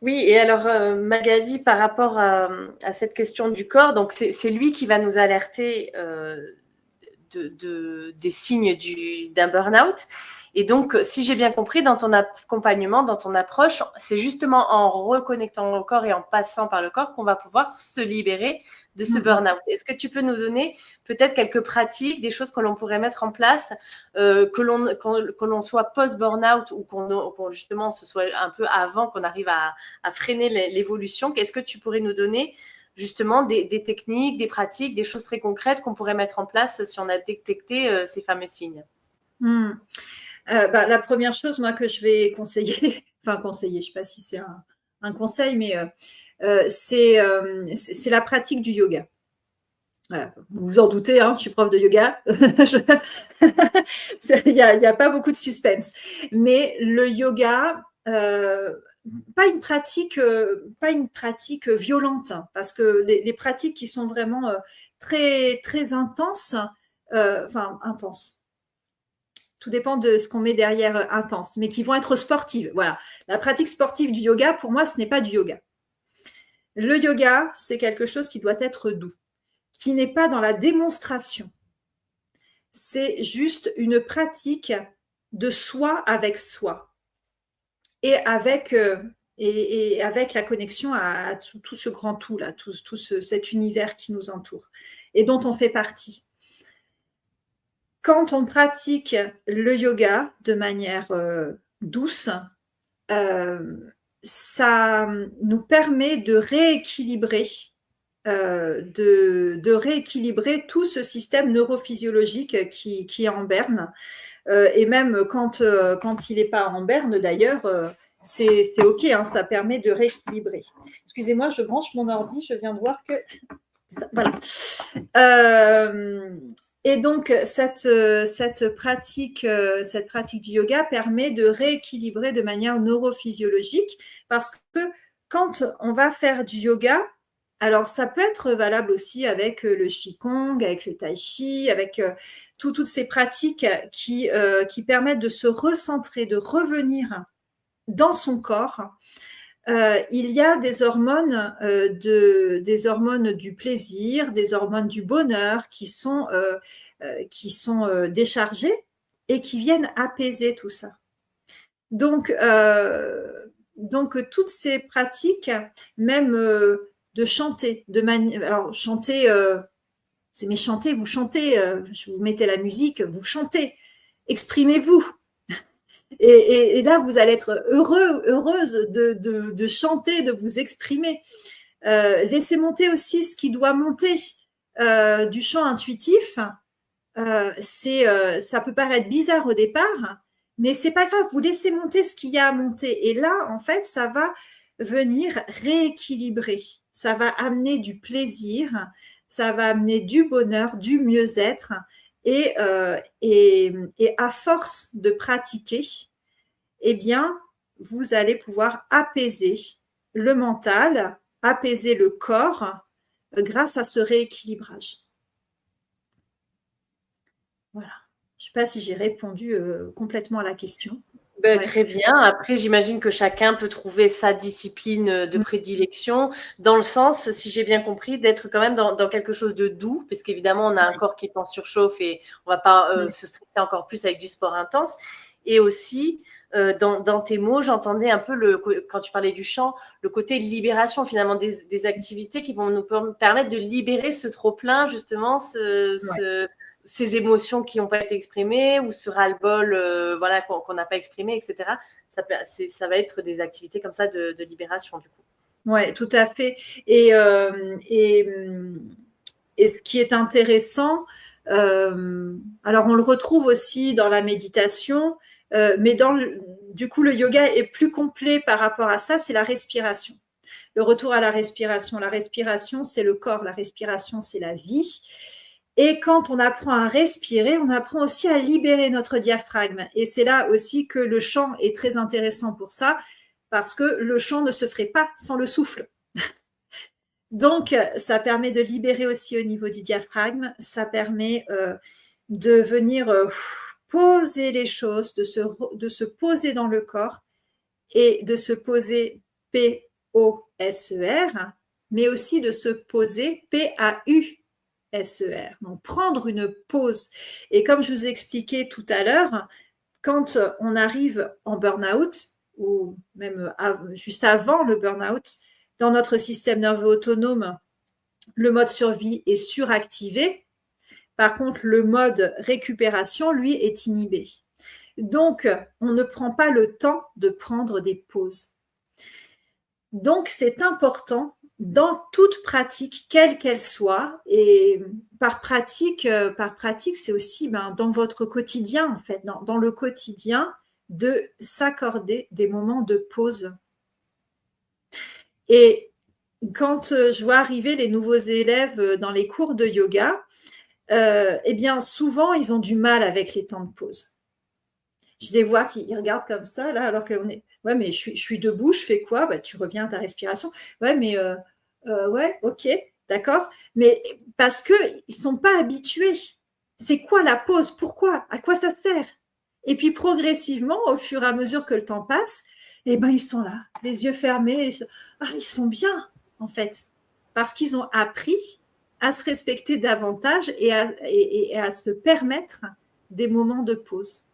Oui, et alors Magali, par rapport à cette question du corps, donc c'est lui qui va nous alerter des signes d'un burn-out. Et donc, si j'ai bien compris, dans ton accompagnement, dans ton approche, c'est justement en reconnectant au corps et en passant par le corps qu'on va pouvoir se libérer de ce burn-out. Est-ce que tu peux nous donner peut-être quelques pratiques, des choses que l'on pourrait mettre en place, que l'on soit post-burn-out ou qu'on justement ce soit un peu avant qu'on arrive à freiner l'évolution? Qu'est-ce que tu pourrais nous donner justement des techniques, des pratiques, des choses très concrètes qu'on pourrait mettre en place si on a détecté ces fameux signes? La première chose, moi, que je vais conseiller, enfin conseiller, je ne sais pas si c'est un conseil, mais c'est la pratique du yoga. Voilà. Vous vous en doutez, hein, je suis prof de yoga. Il n'y a pas beaucoup de suspense. Mais le yoga, pas une pratique violente, hein, parce que les pratiques qui sont vraiment très, très intenses, intenses. Tout dépend de ce qu'on met derrière intense, mais qui vont être sportives. Voilà. La pratique sportive du yoga, pour moi, ce n'est pas du yoga. Le yoga, c'est quelque chose qui doit être doux, qui n'est pas dans la démonstration. C'est juste une pratique de soi avec soi et avec la connexion à tout ce grand tout là, cet univers qui nous entoure et dont on fait partie. Quand on pratique le yoga de manière douce, ça nous permet de rééquilibrer rééquilibrer tout ce système neurophysiologique qui est en berne. Et même quand il n'est pas en berne, d'ailleurs, c'est OK, hein, ça permet de rééquilibrer. Excusez-moi, je branche mon ordi, je viens de voir que… Voilà. Et donc, cette pratique du yoga permet de rééquilibrer de manière neurophysiologique parce que quand on va faire du yoga, alors ça peut être valable aussi avec le Qigong, avec le Tai Chi, avec toutes ces pratiques qui permettent de se recentrer, de revenir dans son corps. Il y a des hormones, des hormones du plaisir, des hormones du bonheur qui sont déchargées et qui viennent apaiser tout ça. Donc toutes ces pratiques, même de chanter, alors chanter, mais chanter, vous chantez, vous mettez la musique, vous chantez, exprimez-vous. Et là, vous allez être heureuse de chanter, de vous exprimer. Laissez monter aussi ce qui doit monter du chant intuitif. Ça peut paraître bizarre au départ, mais c'est pas grave. Vous laissez monter ce qu'il y a à monter. Et là, en fait, ça va venir rééquilibrer. Ça va amener du plaisir, ça va amener du bonheur, du mieux-être. Et à force de pratiquer, eh bien, vous allez pouvoir apaiser le mental, apaiser le corps grâce à ce rééquilibrage. Voilà. Je ne sais pas si j'ai répondu complètement à la question. Ouais. Très bien. Après, j'imagine que chacun peut trouver sa discipline de prédilection, dans le sens, si j'ai bien compris, d'être quand même dans quelque chose de doux, parce qu'évidemment, on a un corps qui est en surchauffe et on ne va pas se stresser encore plus avec du sport intense. Et aussi, dans tes mots, j'entendais un peu, quand tu parlais du chant, le côté libération, finalement, des activités qui vont nous permettre de libérer ce trop-plein, justement, ces émotions qui n'ont pas été exprimées ou ce ras-le-bol qu'on n'a pas exprimé, etc. Ça va être des activités comme ça de libération, du coup. Oui, tout à fait. Et ce qui est intéressant, alors on le retrouve aussi dans la méditation, mais du coup, le yoga est plus complet par rapport à ça, c'est la respiration. Le retour à la respiration. La respiration, c'est le corps. La respiration, c'est la vie. Et quand on apprend à respirer, on apprend aussi à libérer notre diaphragme. Et c'est là aussi que le chant est très intéressant pour ça, parce que le chant ne se ferait pas sans le souffle. Donc, ça permet de libérer aussi au niveau du diaphragme. Ça permet de venir poser les choses, de se poser dans le corps et de se poser P-O-S-E-R, mais aussi de se poser, P-A-U-S-E-R. Donc, prendre une pause. Et comme je vous ai expliqué tout à l'heure, quand on arrive en burn-out, ou même juste avant le burn-out, dans notre système nerveux autonome, le mode survie est suractivé. Par contre, le mode récupération, lui, est inhibé. Donc, on ne prend pas le temps de prendre des pauses. Donc, c'est important dans toute pratique, quelle qu'elle soit, et par pratique, c'est aussi dans votre quotidien, en fait, dans le quotidien, de s'accorder des moments de pause. Et quand je vois arriver les nouveaux élèves dans les cours de yoga, eh bien, souvent, ils ont du mal avec les temps de pause. Je les vois qui regardent comme ça, là, alors qu'on est. Ouais, mais je suis debout, je fais quoi? Bah, tu reviens à ta respiration. Ouais, mais ouais, ok, d'accord. Mais parce qu'ils ne sont pas habitués. C'est quoi la pause? Pourquoi? À quoi ça sert? Et puis progressivement, au fur et à mesure que le temps passe, eh ben, ils sont là, les yeux fermés. Ils sont bien, en fait, parce qu'ils ont appris à se respecter davantage et à se permettre des moments de pause.